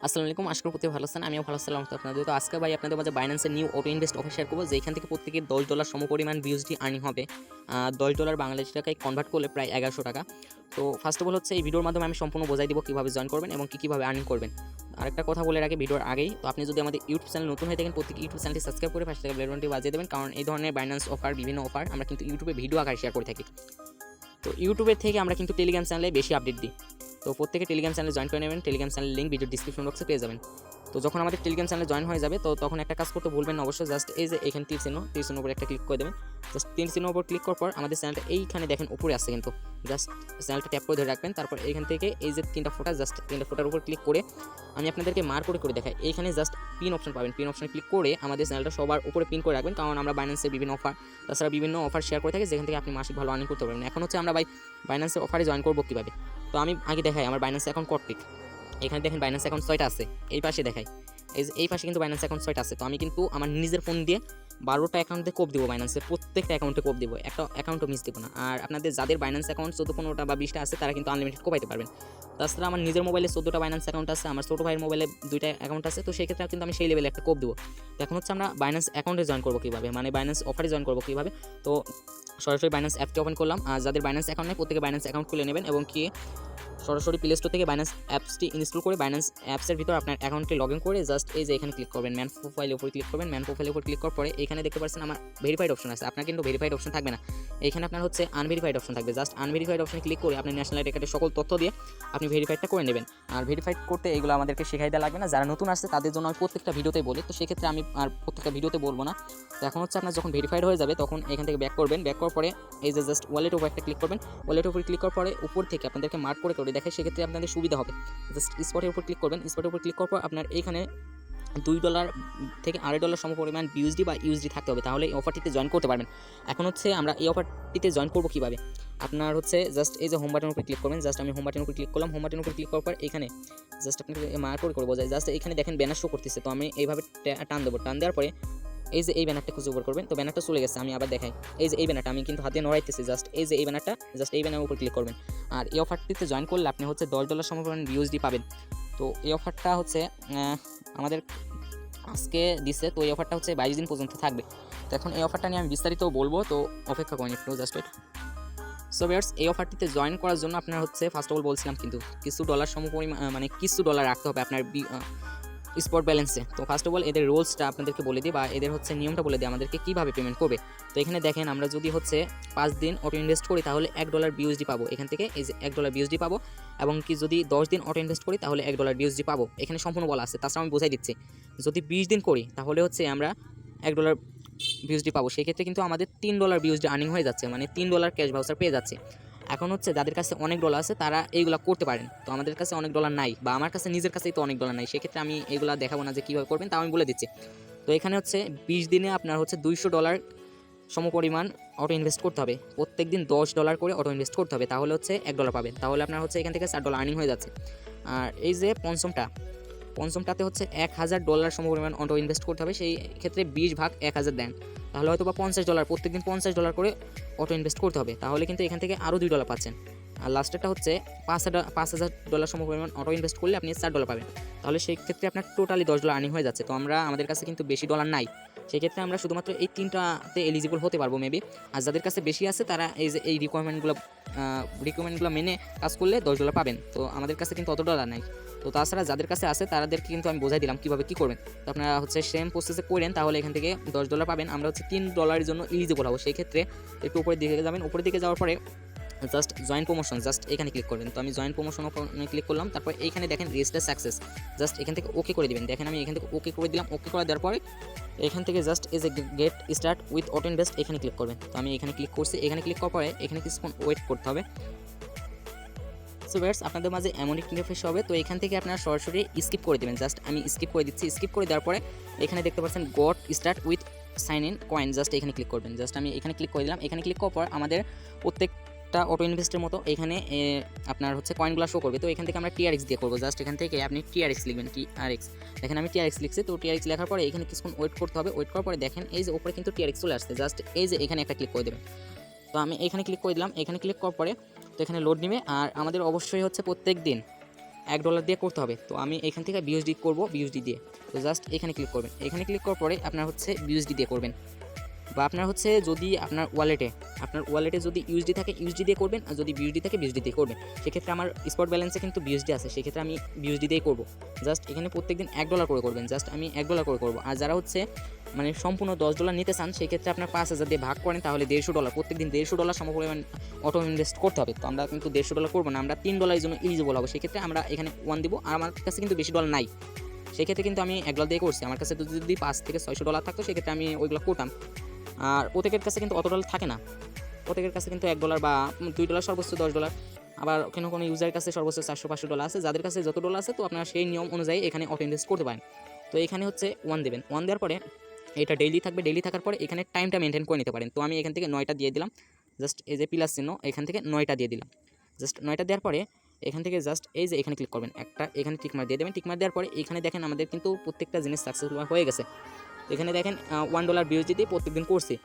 আসসালামু আলাইকুম, আশা করি ভালো আছেন। আমিও ভালো আছি আপনাদের। তো আজকে ভাই আপনাদের মাঝে বাইন্যান্সের new auto invest offer share করবো, যেখান থেকে প্রত্যেকের $10 সমপরিমাণ বিউএসডি আর্নিং হবে। $10 বাংলাদেশি টাকায় কনভার্ট করলে প্রায় 1100 টাকা। তো ফার্স্ট অফ অল হচ্ছে এই ভিডিওর মাধ্যমে আমি সম্পূর্ণ বোঝাই দিব কীভাবে জয়েন করবেন এবং কীভাবে আর্নিং করবেন। আরেকটা কথা বলে রাখি ভিডিওর আগেই, তো আপনি যদি আমাদের ইউটিউব চ্যানেল নতুন হয়ে থাকেন, প্রত্যেক ইউটিউব চ্যানেলটি সাবস্ক্রাইব করে পাশে থেকে বেল বাটনটি বাজিয়ে দেবেন, কারণ এই ধরনের বাইন্যান্স অফার, বিভিন্ন অফার আমরা কিন্তু ইউটিউবে ভিডিও আকারে শেয়ার করে থাকি। তো ইউটিউবের থেকে আমরা কিন্তু টেলিগ্রাম চ্যানেলে বেশি আপডেট দিই। তো প্রত্যেকে টেলিগ্রাম চ্যানেলে জয়েন করে নেবেন। টেলিগ্রাম চ্যানেলের লিঙ্ক ভিডিও ডিসক্রিপশন বক্সে পেয়ে যাবেন। তো যখন আমাদের টেলিগ্রাম চ্যানেলে জয়েন হয়ে যাবে, তো তখন একটা কাজ করতে ভুলবেন না অবশ্যই। জাস্ট এই যে এখানে তীর চিহ্ন উপরে একটা ক্লিক করে দেবেন। জাস্ট তীর চিহ্ন উপর ক্লিক করার পর আমাদের চ্যানেলটা এইখানে দেখেন উপরে আসছে, কিন্তু জাস্ট চ্যানেলটা ট্যাপ করে ধরে রাখবেন। তারপর এখান থেকে এই যে তিনটা ফোটার উপর ক্লিক করে আমি আপনাদেরকে মার্ক করে দেখাই। এইখানে জাস্ট পিন অপশন পাবেন। পিন অপশনে ক্লিক করে আমাদের চ্যানেলটা সবার উপরে পিন করে রাখবেন, কারণ আমরা বাইন্যান্সের বিভিন্ন অফার, তাছাড়া বিভিন্ন অফার শেয়ার করে থাকি, যেখান থেকে আপনি মাসিক ভালো আর্নিং করতে পারবেন। এখন হচ্ছে আমরা বাইন্যান্সের অফারে জয়েন করবো কীভাবে। তো আমি আগে দেখাই আমার বাইন্যান্স অ্যাকাউন্ট কর্তৃক। এখানে দেখেন বাইন্যান্স অ্যাকাউন্ট 6টা আছে, এই পাশে দেখাই। এই পাশে কিন্তু বাইন্যান্স অ্যাকাউন্ট 6টা আছে। তো আমি কিন্তু আমার নিজের ফোন দিয়ে 12টা অ্যাকাউন্টে কোপ দিব, বাইন্যান্সের প্রত্যেকটা অ্যাকাউন্টে কোপ দিব, একটা অ্যাকাউন্টও মিস দিব না। আর আপনাদের যাদের বাইন্যান্স অ্যাকাউন্ট 14-15টা বা 20টা আছে, তারা কিন্তু আনলিমিটেড কোপাইতে পারবেন। তাছাড়া আমার নিজের মোবাইলে 14টা বাইন্যান্স অ্যাকাউন্ট আছে, আমার ছোটো ভাইয়ের মোবাইলে 2টা অ্যাকাউন্ট আছে। তো সেই ক্ষেত্রে কিন্তু আমি সেই লেভেলে একটা কোপ দিব। তো এখন হচ্ছে আমরা বাইন্যান্স অ্যাকাউন্টে জয়েন করবো কীভাবে, মানে বাইন্যান্স অফারে জয়েন করবো কীভাবে। তো সরাসরি বাইন্যান্স অ্যাপটি ওপেন করলাম। আর যাদের বাইন্যান্স অ্যাকাউন্ট নেই, প্রত্যেকে বাইন্যান্স অ্যাকাউন্ট খুলে নেবেন এবং সরাসরি প্লে স্টোর থেকে বাইন্যান্স অ্যাপসটি ইনস্টল করে বাইন্যান্স অ্যাপসের ভিতর আপনার অ্যাকাউন্টে লগ ইন করে জাস্ট এই যে এখানে ক্লিক করবেন, ম্যান প্রোফাইলের উপর ক্লিক করবেন। ম্যান প্রোফাইলের উপর ক্লিক করার পরে এখানে দেখতে পাচ্ছেন আমার ভেরিফাইড অপশন আছে। আপনার কিন্তু ভেরিফাইড অপশন থাকবে না, এখানে আপনার হচ্ছে আনভেরিফাইড অপশন থাকবে। জাস্ট আনভেরিফাইড অপশনে ক্লিক করে আপনি ন্যাশনাল আইডি কার্ডের সকল তথ্য দিয়ে আপনি ভেরিফাইডটা করে নেবেন। আর ভেরিফাইড করতে এগুলো আমাদেরকে শেখাই দেওয়া লাগবে না, যারা নতুন আসছে তাদের জন্য আমি প্রত্যেকটা ভিডিওতে বলি। তো সেক্ষেত্রে আমি আর প্রত্যেকটা ভিডিওতে বলবো না। তো এখন হচ্ছে আপনার যখন ভেরিফাইড হয়ে যাবে, তখন এখান থেকে ব্যাক করবেন। ব্যাক করার পরে এই যে জাস্ট ওয়ালেট উপর একটা ক্লিক করবেন। ওয়ালেট উপর ক্লিক করার পরে উপর থেকে আপনাদেরকে মার্ক করে দেখে, সেক্ষেত্রে আপনাদের সুবিধা হবে। জাস্ট স্পটের উপর ক্লিক করবেন। স্পটের উপর ক্লিক করার পর আপনার এইখানে $2 থেকে $2.5 সমপরিমাণ বিউএসডি বা ইউএসডি থাকতে হবে, তাহলে এই অফারটিতে জয়েন করতে পারবেন। এখন হচ্ছে আমরা এই অফারটিতে জয়েন করবো কীভাবে। আপনার হচ্ছে জাস্ট এই যে হোম বাটনের উপর ক্লিক করবেন। জাস্ট আমি হোম বাটনের উপর ক্লিক করলাম। হোম বাটনের উপর ক্লিক করার পর এখানে জাস্ট আপনাকে মার্ক করে বোঝায়। জাস্ট এখানে দেখেন ব্যানার শো করতেছে, তো আমি এইভাবে টান দেবো। টান দেওয়ার পরে এই যে এই ব্যানারটা খুঁজে উপর করবেন। তো ব্যানারটা চলে গেছে, আমি আবার দেখাই। এই যে এই ব্যানারটা আমি কিন্তু হাতে নড়াইতেছি। জাস্ট এই যে এই ব্যানারটা, জাস্ট এই ব্যানারের উপর ক্লিক করবেন। আর এই অফারটিতে জয়েন করলে আপনি হচ্ছে $10 সমপরিমাণ বিউএসডি পাবেন। তো এই অফারটা হচ্ছে আমাদের আজকে দিছে। তো এই অফারটা হচ্ছে 22 দিন পর্যন্ত থাকবে। তো এখন এই অফারটা নিয়ে আমি বিস্তারিত বলবো, তো অপেক্ষা করেন একটু, জাস্ট ওয়েট। সো ভিউয়ার্স, এই অফারটিতে জয়েন করার জন্য আপনার হচ্ছে ফার্স্ট অফ অল বলছিলাম কিন্তু কিছু ডলার সমপরিমাণ, মানে কিছু ডলার রাখতে হবে আপনার স্পট ব্যালেন্সে। তো ফার্স্ট অফ অল এদের রুলসটা আপনাদেরকে বলে দিই, বা এদের হচ্ছে নিয়মটা বলে দিই আমাদেরকে কীভাবে পেমেন্ট করবে। তো এখানে দেখেন, আমরা যদি হচ্ছে 5 দিন অটো ইনভেস্ট করি, তাহলে $1 বিউএসডি পাবো। এখান থেকে এই যে $1 বিউএসডি পাবো। এবং কি যদি 10 দিন অটো ইনভেস্ট করি, তাহলে $1 বিউএসডি পাবো। এখানে সম্পূর্ণ বলা আছে। তাছাড়া আমি বোঝাই দিচ্ছি, যদি 20 দিন করি, তাহলে হচ্ছে আমরা $1 বিউএসডি পাবো। সেক্ষেত্রে কিন্তু আমাদের $3 বিউএসডি আর্নিং হয়ে যাচ্ছে, মানে $3 ক্যাশ ভাউচার পেয়ে যাচ্ছে। এখন হচ্ছে যাদের কাছে অনেক ডলার আছে, তারা এইগুলো করতে পারেন। তো আমাদের কাছে অনেক ডলার নাই, বা আমার কাছে নিজের কাছেই তো অনেক ডলার নাই, সেক্ষেত্রে আমি এগুলো দেখাবো না যে কীভাবে করবেন, তা আমি বলে দিচ্ছি। তো এখানে হচ্ছে 20 দিনে আপনার হচ্ছে $200 সমপরিমাণ অটো ইনভেস্ট করতে হবে। প্রত্যেক দিন $10 করে অটো ইনভেস্ট করতে হবে, তাহলে হচ্ছে $1 পাবেন। তাহলে আপনার হচ্ছে এখান থেকে $4 আর্নিং হয়ে যাচ্ছে। আর এই যে পঞ্চমটাতে হচ্ছে $1000 সমপরিমাণ অটো ইনভেস্ট করতে হবে। সেই ক্ষেত্রে 20 ভাগ 1000 দেন, তাহলে হয়তো বা $50, প্রত্যেকদিন $50 করে অটো ইনভেস্ট করতে হবে। তাহলে কিন্তু এখান থেকে আরও $2 পাচ্ছেন। আর লাস্টেরটা হচ্ছে $5000 সমপরিমাণ অটো ইনভেস্ট করলে আপনি $4 পাবেন। তাহলে সেই ক্ষেত্রে আপনার টোটালি $10 আর্নিং হয়ে যাচ্ছে। তো আমাদের কাছে কিন্তু বেশি ডলার নাই, সেক্ষেত্রে আমরা শুধুমাত্র এই 3টাতে এলিজিবল হতে পারবো মেবি। আর যাদের কাছে বেশি আছে, তারা এই যে এই রিকোয়ারমেন্টগুলো মেনে কাজ করলে $10 পাবেন। তো আমাদের কাছে কিন্তু অত ডলার নাই। তো তাছাড়া যাদের কাছে আছে, তাদেরকে কিন্তু আমি বোঝাই দিলাম কীভাবে কী করবেন। তো আপনারা হচ্ছে সেম প্রসেসে করেন, তাহলে এখান থেকে $10 পাবেন। আমরা হচ্ছে $3 জন্য এলিজিবল হবো। সেই ক্ষেত্রে একটু উপরের দিকে যাবেন। উপরের দিকে যাওয়ার পরে জাস্ট জয়েন প্রমোশন, জাস্ট এখানে ক্লিক করবেন। তো আমি জয়েন প্রমোশন ক্লিক করলাম। তারপর এইখানে দেখেন রেজিস্টার সাকসেস, জাস্ট এখান থেকে ওকে করে দিবেন। দেখেন আমি এখান থেকে ওকে করে দিলাম। ওকে করে দেওয়ার পরে এখান থেকে জাস্ট এই যে get start with auto invest এখানে ক্লিক করবেন। তো আমি এখানে ক্লিক করছি। এখানে ক্লিক করার পরে এখানে কিছুক্ষণ ওয়েট করতে হবে। সো ভিউয়ার্স, আপনাদের মাঝে এমন একটি ইন্টারফেস হবে। তো এখান থেকে আপনারা সরাসরি স্কিপ করে দেবেন। জাস্ট আমি স্কিপ করে দিচ্ছি। স্কিপ করে দেওয়ার পরে এখানে দেখতে পাচ্ছেন got start with sign in coin, just এখানে ক্লিক করবেন। জাস্ট আমি এখানে ক্লিক করে দিলাম। এখানে ক্লিক করার পর আমাদের প্রত্যেকটা অটো ইনভেস্টের মতো এখানে আপনার হচ্ছে কয়েনগুলো শো করবে। তো এখান থেকে আমরা TRX দিয়ে করবো। জাস্ট এখান থেকে আপনি TRX লিখবেন, TRX। দেখেন আমি TRX লিখছি। তো TRX লেখার পরে এখানে কিছুক্ষণ ওয়েট করতে হবে। ওয়েট করার পরে দেখেন এই যে উপরে কিন্তু TRX চলে আসছে। জাস্ট এই যে এখানে একটা ক্লিক করে দেবেন। তো আমি এখানে ক্লিক করে দিলাম। এখানে ক্লিক করার পরে তো এখানে লোড নেবে। আর আমাদের অবশ্যই হচ্ছে প্রত্যেক দিন $1 দিয়ে করতে হবে। তো আমি এখান থেকে বিউএসডি করব, বিউএসডি দিয়ে। তো জাস্ট এখানে ক্লিক করবেন। এখানে ক্লিক করার পরে আপনার হচ্ছে বিউএসডি দিয়ে করবেন, বা আপনার হচ্ছে যদি আপনার ওয়ালেটে যদি ইউএসডি থাকে ইউএসডি দিয়ে করবেন, আর যদি বিউএসডি থাকে বিউএসডি দিয়ে করবেন। সেক্ষেত্রে আমার স্পট ব্যালেন্সে কিন্তু বিউএসডি আছে, সেক্ষেত্রে আমি বিউএসডি দিয়েই করবো। জাস্ট এখানে প্রত্যেকদিন $1 করে করবেন, জাস্ট আমি $1 করে করবো। আর যারা হচ্ছে মানে সম্পূর্ণ $10 নিতে চান, সেক্ষেত্রে আপনার 5,000 দিয়ে ভাগ করেন, তাহলে $150 প্রত্যেকদিন $150 সমপরিমাণ অটো ইনভেস্ট করতে হবে। তো আমরা কিন্তু $150 করবো না, আমরা $3 জন্য এলিজিবল হবো। সেক্ষেত্রে আমরা এখানে 1 দিব, আর আমার কাছে কিন্তু বেশি ডলার নাই, সেক্ষেত্রে কিন্তু আমি $1 দিয়ে করছি। আমার কাছে যদি $500 থেকে $600 থাকতো, সেক্ষেত্রে আমি ওইগুলো করতাম। আর প্রত্যেকের কাছে কিন্তু অত ডলার থাকে না, প্রত্যেকের কাছে কিন্তু $1 বা $2, সর্বোচ্চ $10। আবার কোনো ইউজারের কাছে সর্বোচ্চ $400-500 আছে। যাদের কাছে যত ডলার আছে, তো আপনারা সেই নিয়ম অনুযায়ী এখানে অটো ইনভেস্ট করতে পারেন। তো এখানে হচ্ছে 1 দেবেন, 1 দেওয়ার পরে এটা ডেইলি থাকবে। ডেইলি থাকার পরে এখানে টাইমটা মেনটেন করে নিতে পারেন। তো আমি এখান থেকে 9টা দিয়ে দিলাম, জাস্ট এই যে প্লাস চিহ্ন, এখান থেকে 9টা দিয়ে দিলাম। জাস্ট 9টা দেওয়ার পরে এখান থেকে জাস্ট এই যে এখানে ক্লিক করবেন, একটা এখানে টিকমার্ক দিয়ে দেবেন। টিকমার্ক দেওয়ার পরে এখানে দেখেন আমাদের কিন্তু প্রত্যেকটা জিনিস সাকসেসফুল হয়ে গেছে। এখানে দেখেন $1 বিউএসডি দিয়ে প্রত্যেকদিন করছি।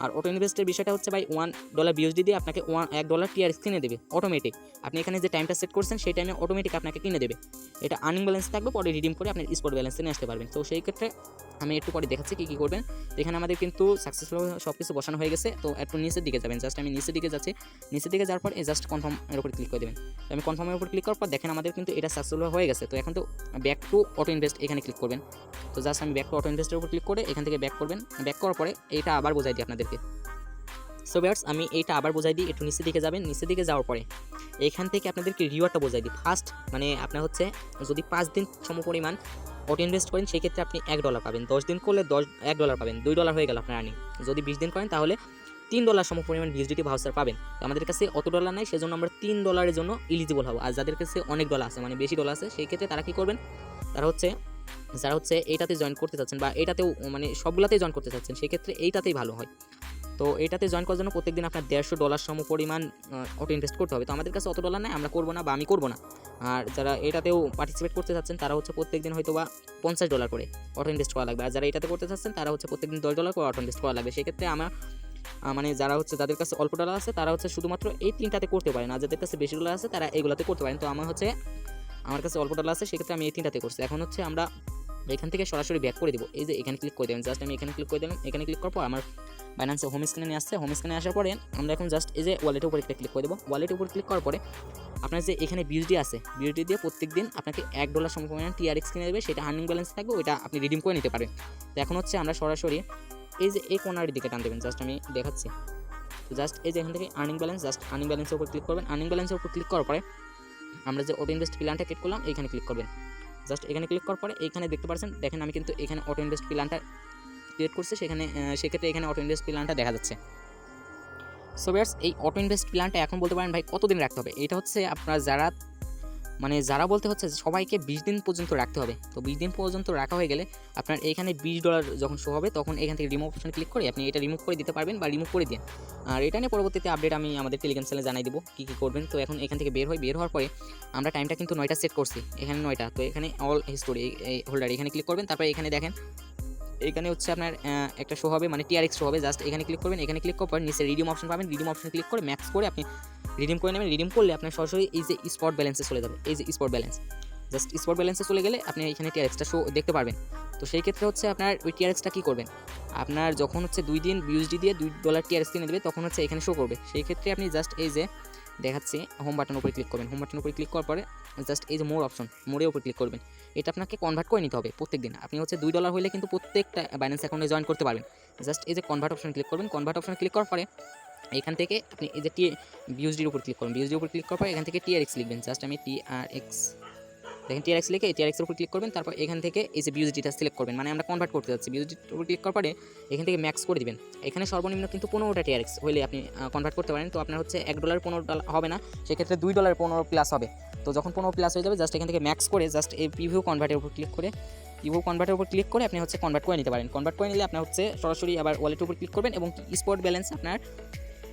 আর অটো ইনভেস্টের বিষয়টা হচ্ছে ভাই, $1 বিউএসডি দিয়ে আপনাকে $1 টিআরএক্স কিনে দেবে অটোমেটিক। আপনি এখানে যে টাইমটা সেট করছেন, সেই টাইমে অটোমেটিক আপনাকে কিনে দেবে। এটা আর্নিং ব্যালেন্স থাকবে, পরে রিডিম করে আপনি স্পট ব্যালেন্সে নিয়ে আসতে পারবেন। তো সেই ক্ষেত্রে আমি একটু পরে দেখাচ্ছি কী করবেন। তো এখানে আমাদের কিন্তু সাকসেসফুল সব কিছু বসানো হয়ে গেছে। তো একটু নিচের দিকে যাবেন, জাস্ট আমি নিচের দিকে যাচ্ছি। নিচের দিকে যাওয়ার পর এই জাস্ট কনফার্মের উপর ক্লিক করে দেবেন। তো আমি কনফার্মের উপর ক্লিক করার পর দেখেন আমাদের কিন্তু এটা সাকসেসফুল হয়ে গেছে। তো এখন তো ব্যাক টু অটো ইনভেস্ট এখানে ক্লিক করবেন। তো জাস্ট আমি ব্যাক টু অটো ইনভেস্টের উপর ক্লিক করে এখান থেকে ব্যাক করবেন। ব্যাক করার পরে এইটা আবার বোঝাই দিই আপনাদেরকে। সো ভিউয়ার্স, আমি এইটা আবার বোঝাই দিই। একটু নিচের দিকে যাবেন, নিচের দিকে যাওয়ার পরে এখান থেকে আপনাদেরকে রিওয়ার্ডটা বোঝাই দিই। ফার্স্ট মানে আপনার হচ্ছে যদি 5 দিন সমপরিমাণ অটো ইনভেস্ট করেন, সেক্ষেত্রে আপনি $1 পাবেন। 10 দিন করলে $1 পাবেন, $2 হয়ে গেল আপনার আর্নিং। যদি 20 দিন করেন, তাহলে $3 সমপরিমাণ বিএসডিটি ভাউচার পাবেন। তো আমাদের কাছে অত ডলার নাই, সেজন্য আমরা $3 জন্য এলিজিবল হবো। আর যাদের কাছে অনেক ডলার আছে, মানে বেশি ডলার আছে, সেই ক্ষেত্রে তারা কী করবেন, যারা হচ্ছে এইটাতে জয়েন করতে চাচ্ছেন, বা এইটাতেও মানে সবগুলাতেই জয়েন করতে চাচ্ছেন, সেক্ষেত্রে এইটাতেই ভালো হয়। তো এইটাতে জয়েন করার জন্য প্রত্যেকদিন আপনার $150 সমপরিমাণ অটো ইনভেস্ট করতে হবে। তো আমাদের কাছে অত ডলার নেই, আমরা করবো না, বা আমি করবো না। আর যারা এটাতেও পার্টিসিপেট করতে চাচ্ছেন, তারা হচ্ছে প্রত্যেকদিন হয়তো বা $50 করে অটো ইনভেস্ট করা লাগবে। আর যারা এটাতে করতে চাচ্ছেন, তারা হচ্ছে প্রত্যেকদিন $10 করে অটো ইনভেস্ট করা লাগবে। সেক্ষেত্রে আমার মানে যারা হচ্ছে যাদের কাছে অল্প ডলার আছে, তারা হচ্ছে শুধুমাত্র এই 3টাতে করতে পারেন। আর যাদের কাছে বেশি ডলার আছে, তারা এইগুলোতে করতে পারেন। তো আমার কাছে অল্প ডলার আছে, সেক্ষেত্রে আমি এই 3টাতে করছি। এখন হচ্ছে আমরা এখান থেকে সরাসরি ব্যাক করে দিব। এই যে এখানে ক্লিক করে দেবেন, জাস্ট আমি এখানে ক্লিক করে দিলাম। এখানে ক্লিক করার পর আমার বাইন্যান্সে হোম স্ক্রিনে নিয়ে আসছে। হোম স্ক্রিনে আসার পরে আমরা এখন জাস্ট এই যে ওয়ালেটের উপরে ক্লিক করে দেবো। ওয়ালেটের উপর ক্লিক করার পরে আপনার যে এখানে বিউএসডি আছে, বিউএসডি দিয়ে প্রত্যেকদিন আপনাকে $1 সমপরিমাণ টিআরএক্স কিনে দেবে। সেটা আর্নিং ব্যালেন্স থাকবে, ওইটা আপনি রিডিম করে নিতে পারেন। তো এখন হচ্ছে আমরা সরাসরি এই যে এই কোনার দিকে টান দেবেন, জাস্ট আমি দেখাচ্ছি। তো জাস্ট এই যে এখান থেকে আর্নিং ব্যালেন্স, জাস্ট আর্নিং ব্যালেন্সের উপর ক্লিক করবেন। আর্নিং ব্যালেন্সের উপর ক্লিক করার পরে আমরা যে অটো ইনভেস্ট প্ল্যানটা ক্লিক করলাম, এইখানে ক্লিক করবেন। জাস্ট এখানে ক্লিক করার পরে এইখানে দেখতে পাচ্ছেন, দেখেন আমি কিন্তু এখানে অটো ইনভেস্ট প্ল্যানটা ক্রিয়েট করছি। সেক্ষেত্রে এখানে অটো ইনভেস্ট প্ল্যানটা দেখা যাচ্ছে। সো ভিউয়ার্স, এই অটো ইনভেস্ট প্ল্যানটা এখন বলতে পারেন ভাই কতদিন রাখতে হবে। এটা হচ্ছে আপনারা যারা বলতে হচ্ছে সবাইকে 20 দিন পর্যন্ত রাখতে হবে। তো 20 দিন পর্যন্ত রাখা হয়ে গেলে আপনার এখানে $20 যখন শো হবে, তখন এখান থেকে রিমুভ অপশন ক্লিক করে আপনি এটা রিমুভ করে দিতে পারবেন, বা রিমুভ করে দিন। আর এটা নিয়ে পরবর্তীতে আপডেট আমি আমাদের টেলিগ্রাম চ্যানেলে জানাই দেবো কী করবেন। তো এখন এখান থেকে বের হওয়ার পরে আমরা টাইমটা কিন্তু 9টা সেট করছি, এখানে 9টা। তো এখানে অল হিস্টোরি এই হোল্ডার এখানে ক্লিক করবেন। তারপরে এখানে দেখেন এখানে হচ্ছে আপনার একটা শো হবে, মানে টিআরএক্স শো হবে। জাস্ট এখানে ক্লিক করবেন। এখানে ক্লিক করার পর নিচে রিডিম অপশন পাবেন। রিডিম অপশন ক্লিক করে ম্যাক্স করে আপনি রিডিম করে নেবেন। রিডিম করলে আপনার সরাসরি এই যে স্পট ব্যালেন্সে চলে যাবে। এই যে স্পট ব্যালেন্স, জাস্ট স্পট ব্যালেন্সে চলে গেলে আপনি এখানে টিআরএক্সটা শো দেখতে পারবেন। তো সেই ক্ষেত্রে হচ্ছে আপনার ওই টিআরএক্সটা কী করবেন, আপনার যখন হচ্ছে 2 দিন বিউএসডি দিয়ে $2 টিআরএক্স কিনে দেবে, তখন হচ্ছে এখানে শো করবে। সেই ক্ষেত্রে আপনি জাস্ট এই যে দেখাচ্ছি হোম বাটনের উপরে ক্লিক করবেন। হোম বাটনের উপরে ক্লিক করার পরে জাস্ট এই যে মোর অপশন, মোরের উপর ক্লিক করবেন। এটা আপনাকে কনভার্ট করে নিতে হবে প্রত্যেকদিন। আপনি হচ্ছে $2 হলে কিন্তু প্রত্যেকটা বাইন্যান্স অ্যাকাউন্টে জয়েন করতে পারবেন। জাস্ট এই যে কনভার্ট অপশন ক্লিক করবেন। কনভার্ট অপশন ক্লিক করার পরে এখান থেকে আপনি এই যে বিউএসডির উপর ক্লিক করুন। বিউএসডির উপর ক্লিক করার পরে এখান থেকে টিআরএক্স লিখবেন। জাস্ট আমি টিআরএক্স, দেখেন টিআরএক্স লিখে টিআরএক্সের উপর ক্লিক করবেন। তারপর এখান থেকে এই যে বিউএসডিটা সিলেক্ট করবেন, মানে আমরা কনভার্ট করতে যাচ্ছি। বিউএসডির উপর ক্লিক করার পরে এখান থেকে ম্যাক্স করে দিবেন। এখানে সর্বনিম্ন কিন্তু 15টা টিআরএক্স হলে আপনি কনভার্ট করতে পারেন। তো আপনার হচ্ছে $1 $15 হবে না, সেক্ষেত্রে $2 15 প্লাস হবে। তো যখন 15 প্লাস হয়ে যাবে, জাস্ট এখান থেকে ম্যাক্স করে জাস্ট এই প্রিভিউ কনভার্টের উপর ক্লিক করে আপনি হচ্ছে কনভার্ট করে নিতে পারেন। কনভার্ট করে নিলে আপনার হচ্ছে সরাসরি আবার ওয়ালেটের উপর ক্লিক করবেন এবং স্পট ব্যালেন্স আপনার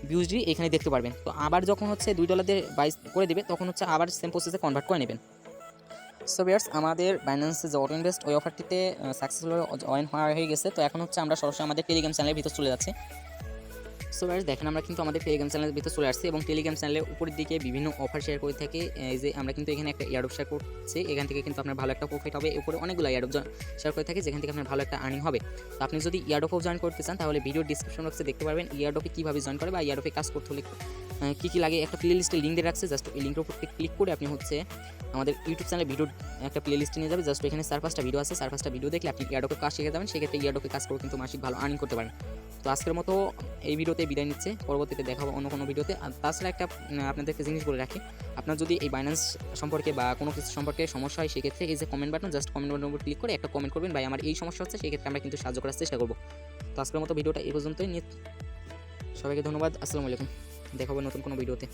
বিউএসডি এখানে দেখতে পারবেন। তো আবার যখন হচ্ছে $2 দিয়ে বাই করে দেবে, তখন হচ্ছে আবার সেম প্রসেসে কনভার্ট করে নেবেন। সো ভিউয়ার্স, আমাদের বাইন্যান্সে যে অটো ইনভেস্ট ওই অফারটিতে সাকসেসফুল জয়েন হয়ে গেছে। তো এখন হচ্ছে আমরা সরাসরি আমাদের টেলিগ্রাম চ্যানেলের ভিতর চলে যাচ্ছি। সো গাইস দেখেন আমরা কিন্তু আমাদের টেলিগ্রাম চ্যানেলের ভিতরে চলে আসছি এবং টেলিগ্রাম চ্যানেলের উপরের দিকে বিভিন্ন অফার শেয়ার করে থাকি। এই যে আমরা কিন্তু এখানে একটা এয়ারড্রপ শেয়ার করছি, এখান থেকে কিন্তু আপনার ভালো একটা প্রফিট হবে। উপরে অনেকগুলো এয়ারড্রপ শেয়ার করে থাকি যেখান থেকে আপনার ভালো একটা আর্নিং হবে। তো আপনি যদি এয়ারড্রপও জয়েন করতে চান তাহলে ভিডিও ডিসক্রিপশন বক্সে দেখতে পারবেন এয়ারড্রপে কীভাবে জয়েন করে বা এয়ারড্রপে কাজ করতে হলে কী লাগে একটা প্লে লিস্টের লিঙ্ক দিয়ে রাখছে। জাস্ট এই লিঙ্কের উপর ক্লিক করে আপনি হচ্ছে আমাদের ইউটিউব চ্যানেলে ভিডিও একটা প্লে লিস্টে নিয়ে যাবে। জাস্ট এখানে 4-5টা ভিডিও আছে, 4-5টা ভিডিও দেখলে আপনি এয়ারড্রপে কাজ শিখে যাবেন। সেক্ষেত্রে এয়ারড্রপে কাজ করে কিন্তু মাসিক ভালো আর্নিং করতে পারেন। তো আজকের মতো এই ভিডিওতে বিদায় নিচ্ছে, পরবর্তীতে দেখাবো অন্য কোনো ভিডিওতে। আর তাছাড়া একটা আপনাদেরকে জিনিস বলে রাখি, আপনার যদি এই বাইন্যান্স সম্পর্কে বা কোনো কিছু সম্পর্কে সমস্যা হয় সেক্ষেত্রে এই যে কমেন্ট বাটন, জাস্ট কমেন্ট বাটনের উপর ক্লিক করে একটা কমেন্ট করবেন, ভাই আমার এই সমস্যা হচ্ছে, সেক্ষেত্রে আমরা কিন্তু সাহায্য করার চেষ্টা করবো। তো আজকের মতো ভিডিওটা এই পর্যন্তই। সবাইকে ধন্যবাদ, আসসালামু আলাইকুম, দেখাবো নতুন কোনো ভিডিওতে।